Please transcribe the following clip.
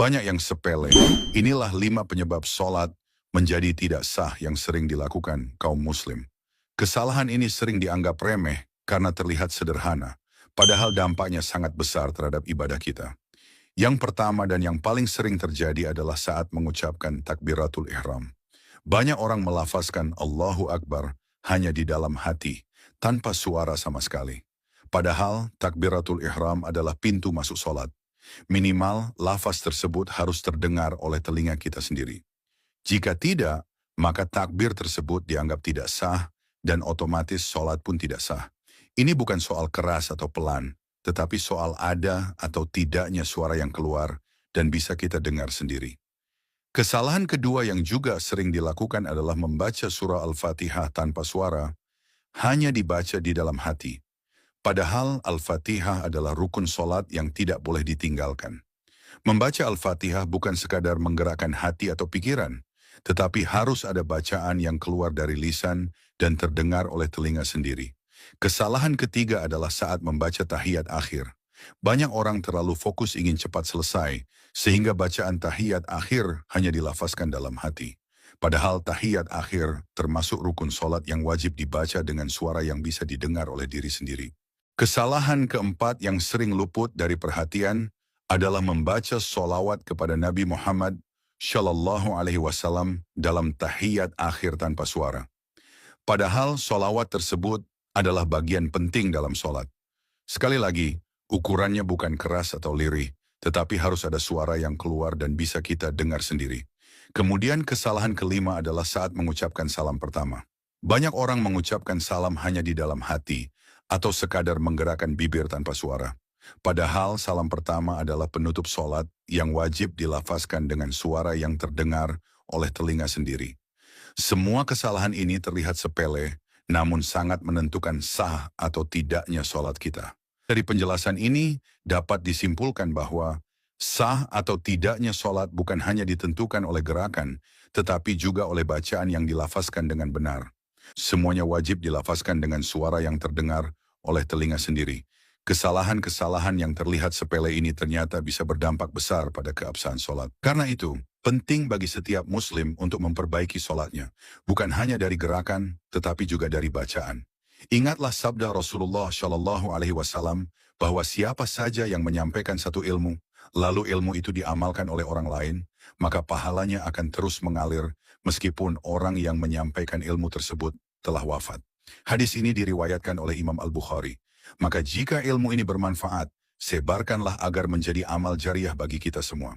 Banyak yang sepele. Inilah 5 penyebab sholat menjadi tidak sah yang sering dilakukan kaum muslim. Kesalahan ini sering dianggap remeh karena terlihat sederhana, padahal dampaknya sangat besar terhadap ibadah kita. Yang pertama dan yang paling sering terjadi adalah saat mengucapkan takbiratul ihram. Banyak orang melafazkan Allahu Akbar hanya di dalam hati, tanpa suara sama sekali. Padahal takbiratul ihram adalah pintu masuk sholat. Minimal, lafaz tersebut harus terdengar oleh telinga kita sendiri. Jika tidak, maka takbir tersebut dianggap tidak sah dan otomatis sholat pun tidak sah. Ini bukan soal keras atau pelan, tetapi soal ada atau tidaknya suara yang keluar dan bisa kita dengar sendiri. Kesalahan kedua yang juga sering dilakukan adalah membaca surah Al-Fatihah tanpa suara, hanya dibaca di dalam hati. Padahal Al-Fatihah adalah rukun solat yang tidak boleh ditinggalkan. Membaca Al-Fatihah bukan sekadar menggerakkan hati atau pikiran, tetapi harus ada bacaan yang keluar dari lisan dan terdengar oleh telinga sendiri. Kesalahan ketiga adalah saat membaca tahiyat akhir. Banyak orang terlalu fokus ingin cepat selesai, sehingga bacaan tahiyat akhir hanya dilafazkan dalam hati. Padahal tahiyat akhir termasuk rukun solat yang wajib dibaca dengan suara yang bisa didengar oleh diri sendiri. Kesalahan keempat yang sering luput dari perhatian adalah membaca sholawat kepada Nabi Muhammad Shallallahu Alaihi Wasallam dalam tahiyat akhir tanpa suara. Padahal sholawat tersebut adalah bagian penting dalam sholat. Sekali lagi, ukurannya bukan keras atau lirih, tetapi harus ada suara yang keluar dan bisa kita dengar sendiri. Kemudian kesalahan kelima adalah saat mengucapkan salam pertama. Banyak orang mengucapkan salam hanya di dalam hati, atau sekadar menggerakkan bibir tanpa suara. Padahal salam pertama adalah penutup sholat yang wajib dilafazkan dengan suara yang terdengar oleh telinga sendiri. Semua kesalahan ini terlihat sepele, namun sangat menentukan sah atau tidaknya sholat kita. Dari penjelasan ini dapat disimpulkan bahwa sah atau tidaknya sholat bukan hanya ditentukan oleh gerakan, tetapi juga oleh bacaan yang dilafazkan dengan benar. Semuanya wajib dilafazkan dengan suara yang terdengar oleh telinga sendiri. Kesalahan-kesalahan yang terlihat sepele ini ternyata bisa berdampak besar pada keabsahan sholat. Karena itu, penting bagi setiap muslim untuk memperbaiki sholatnya, bukan hanya dari gerakan, tetapi juga dari bacaan. Ingatlah sabda Rasulullah Shallallahu Alaihi Wasallam bahwa siapa saja yang menyampaikan satu ilmu, lalu ilmu itu diamalkan oleh orang lain, maka pahalanya akan terus mengalir meskipun orang yang menyampaikan ilmu tersebut telah wafat. Hadis ini diriwayatkan oleh Imam Al-Bukhari. Maka jika ilmu ini bermanfaat, sebarkanlah agar menjadi amal jariah bagi kita semua.